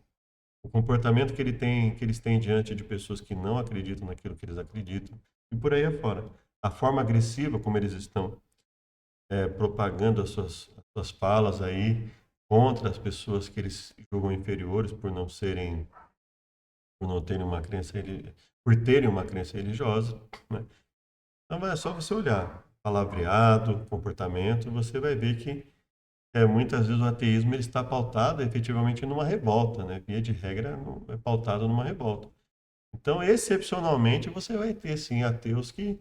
O comportamento que eles têm diante de pessoas que não acreditam naquilo que eles acreditam? E por aí afora. A forma agressiva como eles estão propagando as suas falas aí, contra as pessoas que eles julgam inferiores por não terem uma crença, por terem uma crença religiosa, né? Então é só você olhar palavreado, comportamento, você vai ver que muitas vezes o ateísmo ele está pautado efetivamente numa revolta, né? Via de regra, é pautado numa revolta. Então, excepcionalmente, você vai ter, sim, ateus que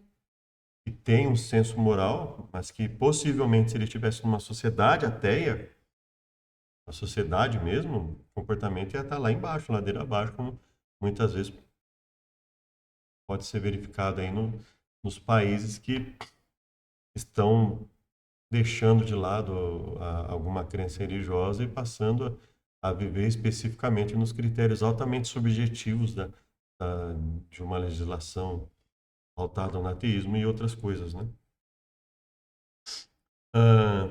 têm um senso moral, mas que possivelmente, se ele estivesse numa sociedade ateia, a sociedade mesmo, o comportamento ia estar lá embaixo, ladeira abaixo, como muitas vezes pode ser verificado aí nos países que estão deixando de lado alguma crença religiosa e passando a viver especificamente nos critérios altamente subjetivos de uma legislação pautada no ateísmo e outras coisas, né? Ah,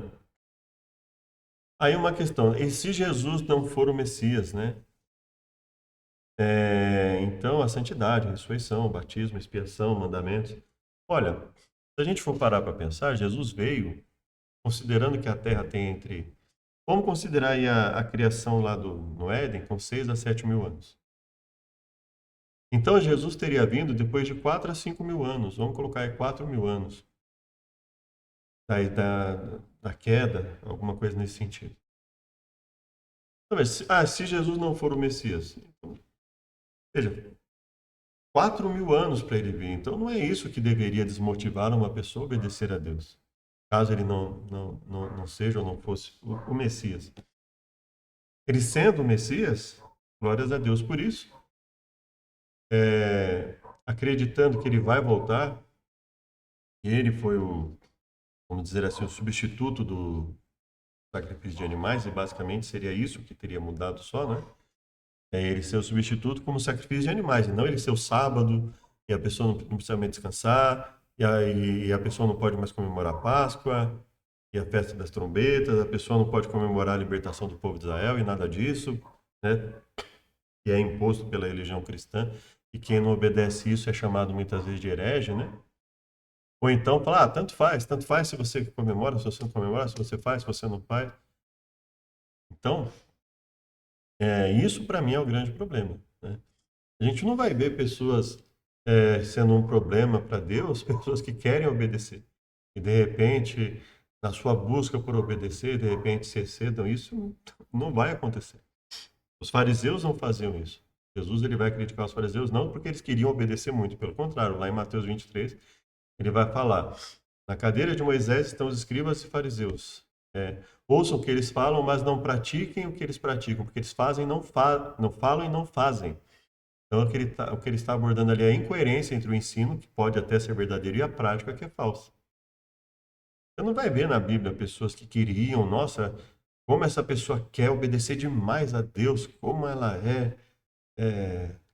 aí uma questão, e se Jesus não for o Messias, né? Então, a santidade, a ressurreição, o batismo, a expiação, mandamentos. Olha, se a gente for parar para pensar, Jesus veio, considerando que a Terra tem entre... Vamos considerar aí a criação lá no Éden, com 6 a 7 mil anos. Então, Jesus teria vindo depois de 4 a 5 mil anos. Vamos colocar aí 4 mil anos da queda, alguma coisa nesse sentido. Então, se Jesus não for o Messias, então, veja, 4 mil anos para ele vir. Então, não é isso que deveria desmotivar uma pessoa a obedecer a Deus, caso ele não seja ou não fosse o Messias. Ele sendo o Messias, glórias a Deus por isso, acreditando que ele vai voltar, e ele foi vamos dizer assim, o substituto do sacrifício de animais, e basicamente seria isso que teria mudado só, né? Ele ser o substituto como sacrifício de animais, e não ele ser o sábado, e a pessoa não precisa mais descansar, e a pessoa não pode mais comemorar a Páscoa, e a festa das trombetas, a pessoa não pode comemorar a libertação do povo de Israel, e nada disso, né? Que é imposto pela religião cristã, e quem não obedece isso é chamado muitas vezes de herege, né? Ou então falar, tanto faz se você comemora, se você não comemora, se você faz, se você não faz. Então, isso para mim é o grande problema, né? A gente não vai ver pessoas sendo um problema para Deus, pessoas que querem obedecer. E de repente, na sua busca por obedecer, de repente se excedam, isso não vai acontecer. Os fariseus não faziam isso. Jesus ele vai criticar os fariseus não porque eles queriam obedecer muito, pelo contrário, lá em Mateus 23, ele vai falar: na cadeira de Moisés estão os escribas e fariseus. Ouçam o que eles falam, mas não pratiquem o que eles praticam, porque eles fazem, não falam e não fazem. Então, o que ele está abordando ali é a incoerência entre o ensino, que pode até ser verdadeiro, e a prática, que é falsa. Você não vai ver na Bíblia pessoas que queriam, nossa, como essa pessoa quer obedecer demais a Deus, como ela é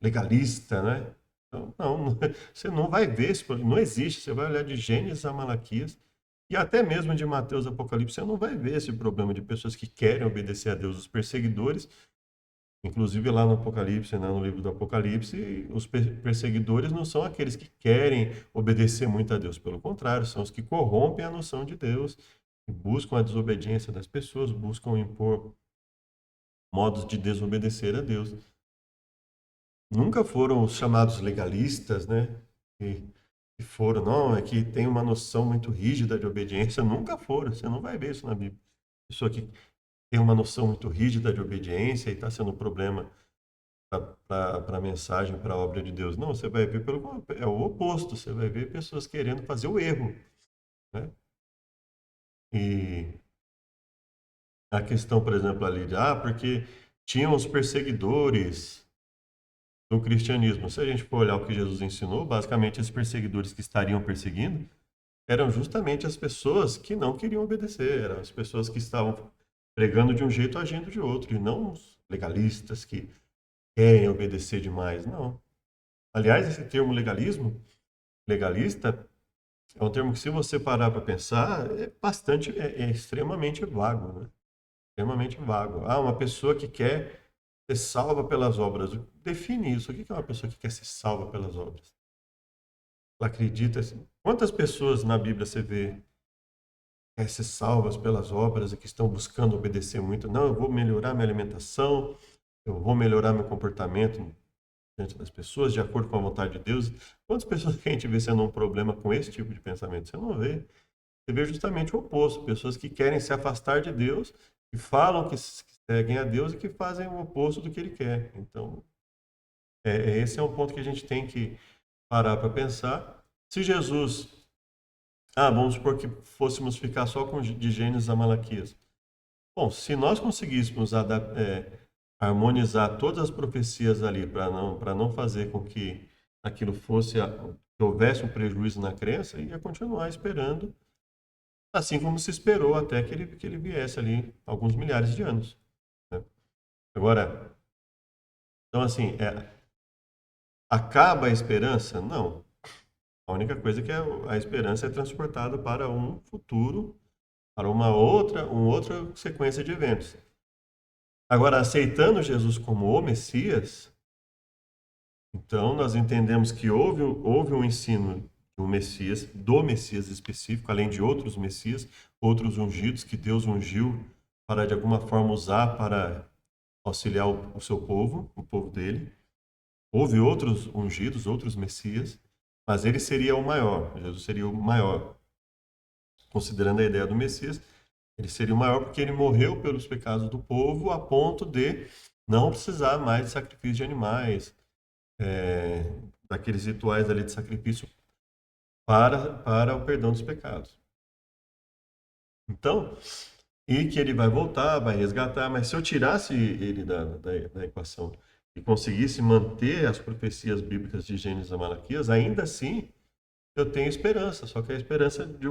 legalista, né? Então, não, você não vai ver isso, não existe. Você vai olhar de Gênesis a Malaquias, e até mesmo de Mateus a Apocalipse, você não vai ver esse problema de pessoas que querem obedecer a Deus, os perseguidores. Inclusive lá no Apocalipse, né, no livro do Apocalipse, os perseguidores não são aqueles que querem obedecer muito a Deus, pelo contrário, são os que corrompem a noção de Deus, e buscam a desobediência das pessoas, buscam impor modos de desobedecer a Deus. Nunca foram os chamados legalistas, né? Que foram, não, é que tem uma noção muito rígida de obediência. Nunca foram, você não vai ver isso na Bíblia. Pessoa que tem uma noção muito rígida de obediência e está sendo um problema para a mensagem, para a obra de Deus. Não, você vai ver é o oposto, você vai ver pessoas querendo fazer o erro, né? E a questão, por exemplo, ali porque tinham os perseguidores do cristianismo. Se a gente for olhar o que Jesus ensinou, basicamente esses perseguidores que estariam perseguindo eram justamente as pessoas que não queriam obedecer, eram as pessoas que estavam pregando de um jeito, agindo de outro, e não os legalistas que querem obedecer demais, não. Aliás, esse termo legalista, é um termo que, se você parar para pensar, é extremamente vago, né? Extremamente vago. Ah, uma pessoa que quer ser salva pelas obras. Define isso. O que é uma pessoa que quer ser salva pelas obras? Ela acredita assim. Quantas pessoas na Bíblia você vê querem ser salvas pelas obras e que estão buscando obedecer muito. Não, eu vou melhorar minha alimentação, eu vou melhorar meu comportamento diante das pessoas, de acordo com a vontade de Deus. Quantas pessoas que a gente vê sendo um problema com esse tipo de pensamento? Você não vê. Você vê justamente o oposto. Pessoas que querem se afastar de Deus, que falam que seguem a Deus e que fazem o oposto do que Ele quer. Então, esse é um ponto que a gente tem que parar para pensar. Se Jesus... vamos supor que fôssemos ficar só com de Gênesis a Malaquias. Bom, se nós conseguíssemos harmonizar todas as profecias ali para não fazer com que aquilo que houvesse um prejuízo na crença, ia continuar esperando, assim como se esperou até que ele viesse ali alguns milhares de anos, né? Agora, então assim, acaba a esperança? Não. A única coisa é que a esperança é transportada para um futuro, para uma outra sequência de eventos. Agora, aceitando Jesus como o Messias, então nós entendemos que houve um ensino de um Messias, do Messias específico, além de outros Messias, outros ungidos que Deus ungiu para de alguma forma usar para auxiliar o seu povo, o povo dele. Houve outros ungidos, outros Messias, mas ele seria o maior, Jesus seria o maior. Considerando a ideia do Messias, ele seria o maior porque ele morreu pelos pecados do povo a ponto de não precisar mais de sacrifício de animais, daqueles rituais ali de sacrifício para o perdão dos pecados. Então, e que ele vai voltar, vai resgatar, mas se eu tirasse ele da equação e conseguisse manter as profecias bíblicas de Gênesis a Malaquias, ainda assim eu tenho esperança, só que é a esperança de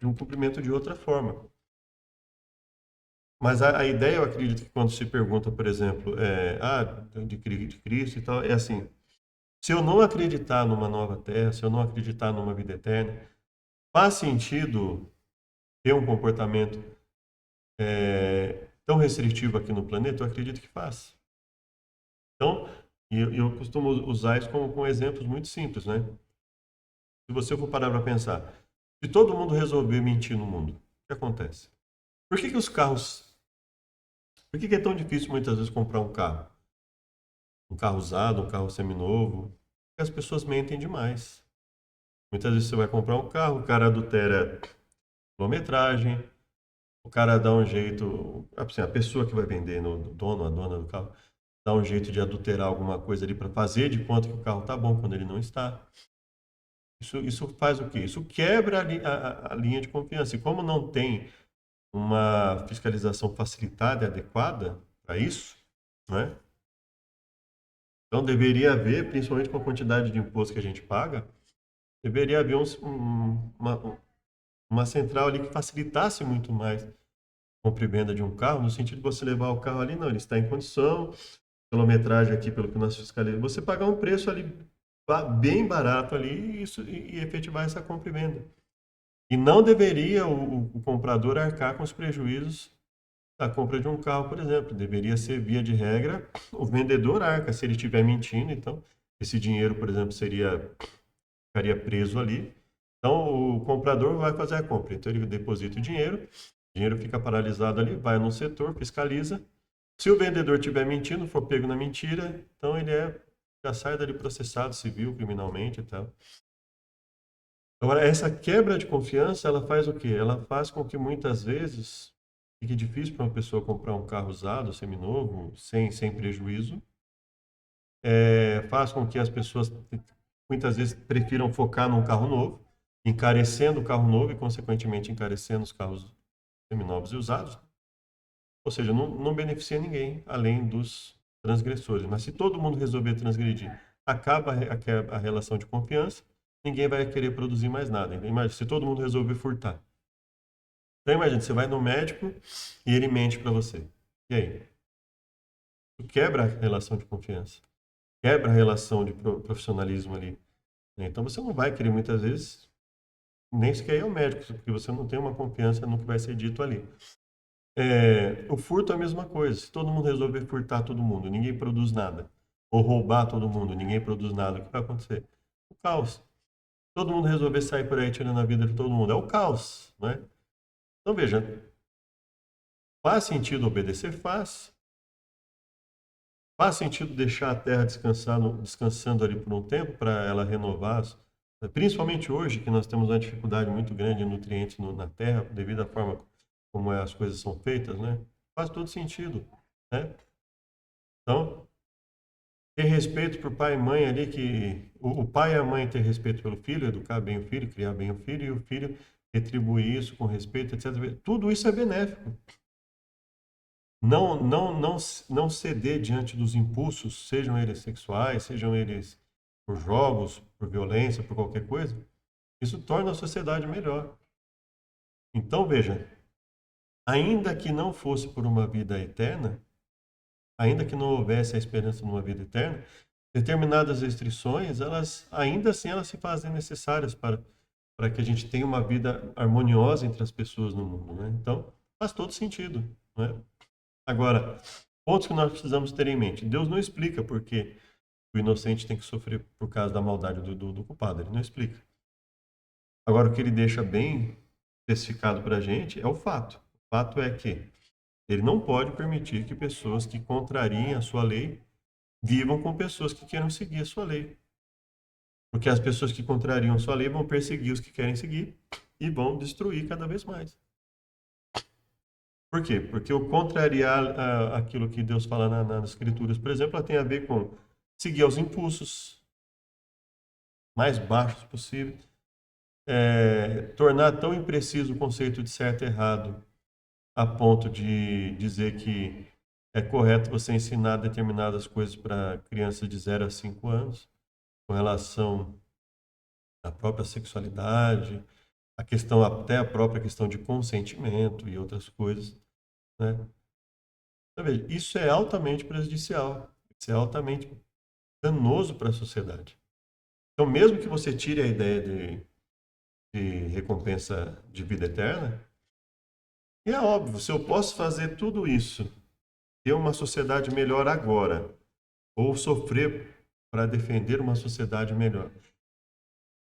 um cumprimento de outra forma. Mas a ideia, eu acredito que quando se pergunta, por exemplo, de Cristo e tal, é assim, se eu não acreditar numa nova terra, se eu não acreditar numa vida eterna, faz sentido ter um comportamento tão restritivo aqui no planeta? Eu acredito que faz. Então, eu costumo usar isso com exemplos muito simples, né? Se você for parar para pensar, se todo mundo resolver mentir no mundo, o que acontece? Por que os carros... Por que é tão difícil muitas vezes comprar um carro? Um carro usado, um carro seminovo? Porque as pessoas mentem demais. Muitas vezes você vai comprar um carro, o cara adultera quilometragem, o cara dá um jeito, assim, a pessoa que vai vender, o dono, a dona do carro, dá um jeito de adulterar alguma coisa ali para fazer de conta que o carro está bom quando ele não está. Isso faz o quê? Isso quebra a linha de confiança. E como não tem uma fiscalização facilitada e adequada para isso, né? Então deveria haver, principalmente com a quantidade de imposto que a gente paga, deveria haver uma central ali que facilitasse muito mais a compra e venda de um carro, no sentido de você levar o carro ali, não, ele está em condição, quilometragem aqui, pelo que nós fiscalizamos, você pagar um preço ali bem barato ali e efetivar essa compra e venda. E não deveria o comprador arcar com os prejuízos da compra de um carro, por exemplo. Deveria ser, via de regra, o vendedor arca, se ele estiver mentindo, então esse dinheiro, por exemplo, ficaria preso ali. Então, o comprador vai fazer a compra. Então, ele deposita o dinheiro fica paralisado ali, vai no setor, fiscaliza. Se o vendedor estiver mentindo, for pego na mentira, então ele já sai dali processado civil, criminalmente e tal. Agora, essa quebra de confiança, ela faz o quê? Ela faz com que muitas vezes fique difícil para uma pessoa comprar um carro usado, seminovo, sem prejuízo. Faz com que as pessoas muitas vezes prefiram focar num carro novo, encarecendo o carro novo e, consequentemente, encarecendo os carros seminovos e usados. Ou seja, não beneficia ninguém, além dos transgressores. Mas se todo mundo resolver transgredir, acaba a relação de confiança, ninguém vai querer produzir mais nada. Imagina, se todo mundo resolver furtar. Então, imagina, você vai no médico e ele mente para você. E aí? Isso quebra a relação de confiança. Quebra a relação de profissionalismo ali. Então, você não vai querer, muitas vezes, nem sequer ir ao médico, porque você não tem uma confiança no que vai ser dito ali. O furto é a mesma coisa. Se todo mundo resolver furtar todo mundo, ninguém produz nada. Ou roubar todo mundo, ninguém produz nada. O que vai acontecer? O caos. Todo mundo resolver sair por aí tirando a vida de todo mundo. É o caos, não é? Então, veja, faz sentido obedecer? Faz. Faz sentido deixar a terra descansando ali por um tempo para ela renovar, principalmente hoje que nós temos uma dificuldade muito grande de nutrientes na terra devido à forma como as coisas são feitas, né? Faz todo sentido, né? Então, ter respeito por pai e mãe ali, que o pai e a mãe ter respeito pelo filho, educar bem o filho, criar bem o filho, e o filho retribuir isso com respeito, etc. Tudo isso é benéfico. Não ceder diante dos impulsos, sejam eles sexuais, sejam eles por jogos, por violência, por qualquer coisa, isso torna a sociedade melhor. Então, veja, ainda que não fosse por uma vida eterna, ainda que não houvesse a esperança numa vida eterna, determinadas restrições, elas ainda assim elas se fazem necessárias para que a gente tenha uma vida harmoniosa entre as pessoas no mundo, né? Então, faz todo sentido, né? Agora, pontos que nós precisamos ter em mente. Deus não explica por que o inocente tem que sofrer por causa da maldade do culpado. Ele não explica. Agora, o que ele deixa bem especificado para a gente é o fato. O fato é que ele não pode permitir que pessoas que contrariem a sua lei vivam com pessoas que queiram seguir a sua lei. Porque as pessoas que contrariam a sua lei vão perseguir os que querem seguir e vão destruir cada vez mais. Por quê? Porque o contrariar aquilo que Deus fala nas Escrituras, por exemplo, ela tem a ver com seguir aos impulsos mais baixos possível, tornar tão impreciso o conceito de certo e errado a ponto de dizer que é correto você ensinar determinadas coisas para crianças de 0 a 5 anos, com relação à própria sexualidade, a questão, até a própria questão de consentimento e outras coisas, né? Então, veja, isso é altamente prejudicial, isso é altamente danoso para a sociedade. Então, mesmo que você tire a ideia de recompensa de vida eterna, é óbvio, se eu posso fazer tudo isso, ter uma sociedade melhor agora, ou sofrer para defender uma sociedade melhor,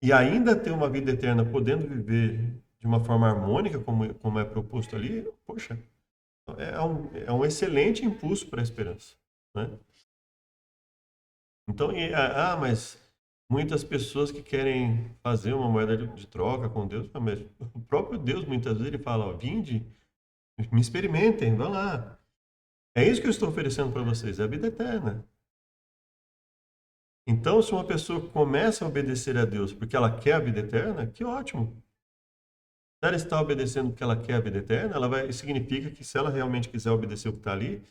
e ainda ter uma vida eterna, podendo viver de uma forma harmônica, como é proposto ali, poxa, é um excelente impulso para a esperança, né? Então, mas muitas pessoas que querem fazer uma moeda de troca com Deus, mas o próprio Deus muitas vezes ele fala, ó, vinde, me experimentem, vão lá. É isso que eu estou oferecendo para vocês, é a vida eterna. Então, se uma pessoa começa a obedecer a Deus porque ela quer a vida eterna, que ótimo. Se ela está obedecendo porque ela quer a vida eterna, significa que se ela realmente quiser obedecer o que está ali,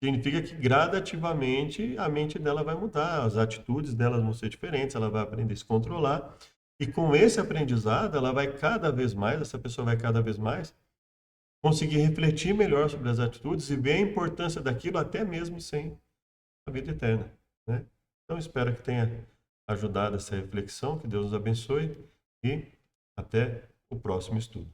significa que gradativamente a mente dela vai mudar, as atitudes dela vão ser diferentes, ela vai aprender a se controlar. E com esse aprendizado, ela vai cada vez mais, essa pessoa vai cada vez mais conseguir refletir melhor sobre as atitudes e ver a importância daquilo até mesmo sem a vida eterna, né? Então, espero que tenha ajudado essa reflexão, que Deus nos abençoe e até o próximo estudo.